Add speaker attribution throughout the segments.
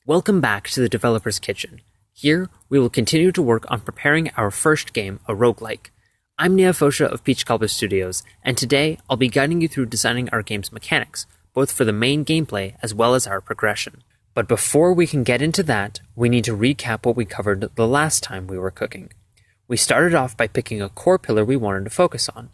Speaker 1: Welcome back to the Developer's Kitchen. Here, we will continue to work on preparing our first game, a roguelike. I'm Nia Fosha of Peach Cobbler Studios, and today I'll be guiding you through designing our game's mechanics, both for the main gameplay as well as our progression. But before we can get into that, we need to recap what we covered the last time we were cooking. We started off by picking a core pillar we wanted to focus on.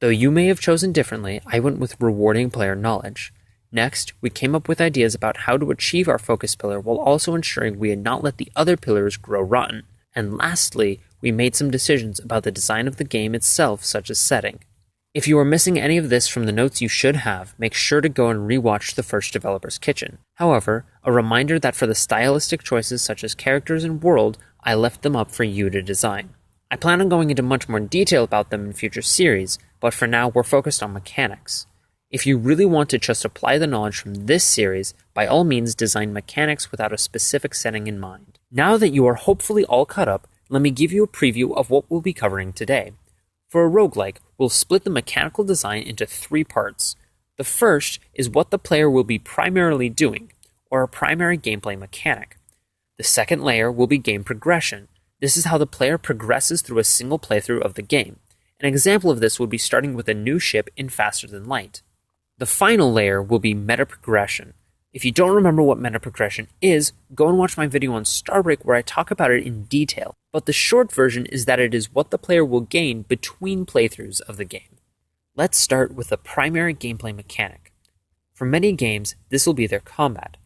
Speaker 1: Though you may have chosen differently, I went with rewarding player knowledge. Next, we came up with ideas about how to achieve our focus pillar while also ensuring we had not let the other pillars grow rotten. And lastly, we made some decisions about the design of the game itself, such as setting. If you are missing any of this from the notes you should have, make sure to go and rewatch the first Developer's Kitchen. However, a reminder that for the stylistic choices such as characters and world, I left them up for you to design. I plan on going into much more detail about them in future series, but for now we're focused on mechanics. If you really want to just apply the knowledge from this series, by all means design mechanics without a specific setting in mind. Now that you are hopefully all caught up, let me give you a preview of what we'll be covering today. For a roguelike, we'll split the mechanical design into 3 parts. The first is what the player will be primarily doing, or a primary gameplay mechanic. The second layer will be game progression. This is how the player progresses through a single playthrough of the game. An example of this would be starting with a new ship in Faster Than Light. The final layer will be meta progression. If you don't remember what meta progression is, go and watch my video on Starbreak where I talk about it in detail, but the short version is that it is what the player will gain between playthroughs of the game. Let's start with the primary gameplay mechanic. For many games, this will be their combat.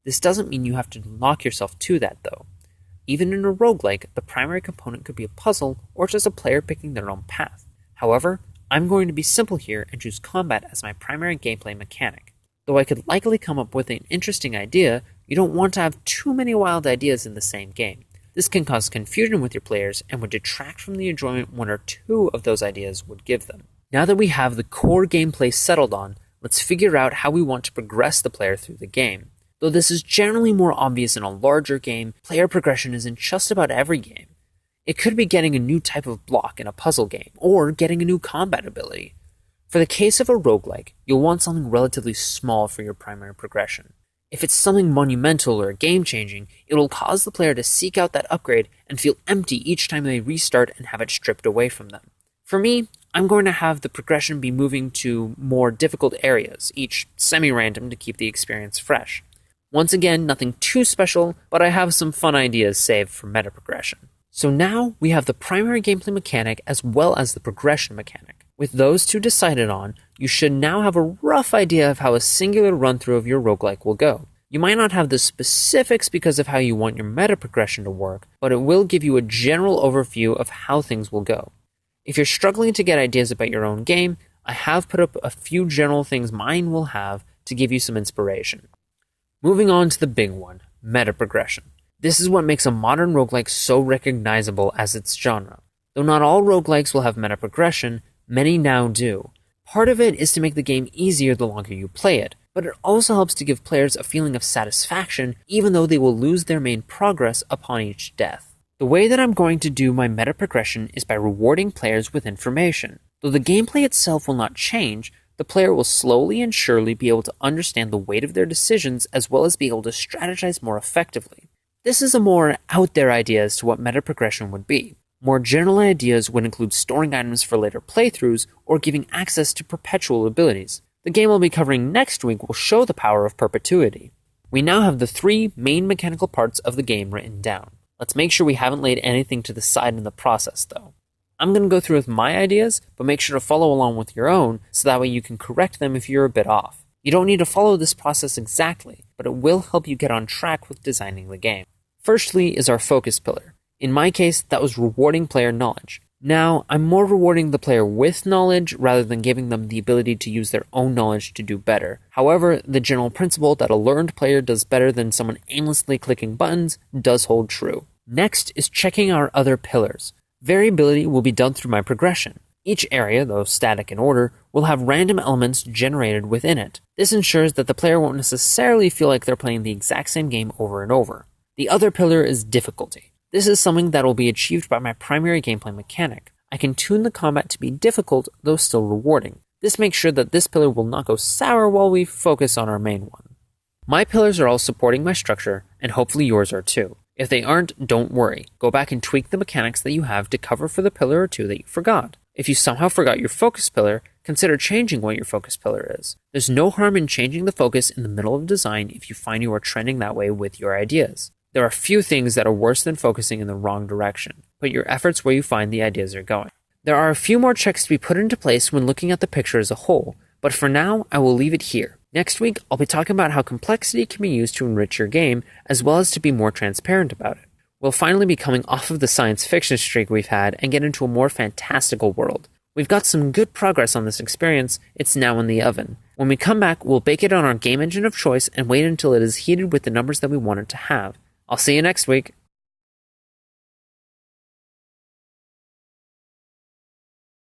Speaker 1: This doesn't mean you have to lock yourself to that though. Even in a roguelike, the primary component could be a puzzle or just a player picking their own path. However, I'm going to be simple here and choose combat as my primary gameplay mechanic. Though I could likely come up with an interesting idea, you don't want to have too many wild ideas in the same game. This can cause confusion with your players and would detract from the enjoyment 1 or 2 of those ideas would give them. Now that we have the core gameplay settled on, let's figure out how we want to progress the player through the game. Though this is generally more obvious in a larger game, player progression is in just about every game. It could be getting a new type of block in a puzzle game, or getting a new combat ability. For the case of a roguelike, you'll want something relatively small for your primary progression. If it's something monumental or game-changing, it will cause the player to seek out that upgrade and feel empty each time they restart and have it stripped away from them. For me, I'm going to have the progression be moving to more difficult areas, each semi-random to keep the experience fresh. Once again, nothing too special, but I have some fun ideas saved for meta progression. So now we have the primary gameplay mechanic as well as the progression mechanic. With those 2 decided on, you should now have a rough idea of how a singular run-through of your roguelike will go. You might not have the specifics because of how you want your meta progression to work, but it will give you a general overview of how things will go. If you're struggling to get ideas about your own game, I have put up a few general things mine will have to give you some inspiration. Moving on to the big one, meta progression. This is what makes a modern roguelike so recognizable as its genre. Though not all roguelikes will have meta progression, many now do. Part of it is to make the game easier the longer you play it, but it also helps to give players a feeling of satisfaction even though they will lose their main progress upon each death. The way that I'm going to do my meta progression is by rewarding players with information. Though the gameplay itself will not change, the player will slowly and surely be able to understand the weight of their decisions as well as be able to strategize more effectively. This is a more out there idea as to what meta progression would be. More general ideas would include storing items for later playthroughs or giving access to perpetual abilities. The game we'll be covering next week will show the power of perpetuity. We now have the 3 main mechanical parts of the game written down. Let's make sure we haven't laid anything to the side in the process though. I'm going to go through with my ideas, but make sure to follow along with your own so that way you can correct them if you're a bit off. You don't need to follow this process exactly, but it will help you get on track with designing the game. Firstly is our focus pillar. In my case, that was rewarding player knowledge. Now, I'm more rewarding the player with knowledge rather than giving them the ability to use their own knowledge to do better. However, the general principle that a learned player does better than someone aimlessly clicking buttons does hold true. Next is checking our other pillars. Variability will be done through my progression. Each area, though static in order, will have random elements generated within it. This ensures that the player won't necessarily feel like they're playing the exact same game over and over. The other pillar is difficulty. This is something that will be achieved by my primary gameplay mechanic. I can tune the combat to be difficult, though still rewarding. This makes sure that this pillar will not go sour while we focus on our main one. My pillars are all supporting my structure, and hopefully yours are too. If they aren't, don't worry. Go back and tweak the mechanics that you have to cover for the pillar or two that you forgot. If you somehow forgot your focus pillar, consider changing what your focus pillar is. There's no harm in changing the focus in the middle of design if you find you are trending that way with your ideas. There are few things that are worse than focusing in the wrong direction. Put your efforts where you find the ideas are going. There are a few more checks to be put into place when looking at the picture as a whole, but for now, I will leave it here. Next week, I'll be talking about how complexity can be used to enrich your game, as well as to be more transparent about it. We'll finally be coming off of the science fiction streak we've had and get into a more fantastical world. We've got some good progress on this experience, it's now in the oven. When we come back, we'll bake it on our game engine of choice and wait until it is heated with the numbers that we want it to have. I'll see you next week.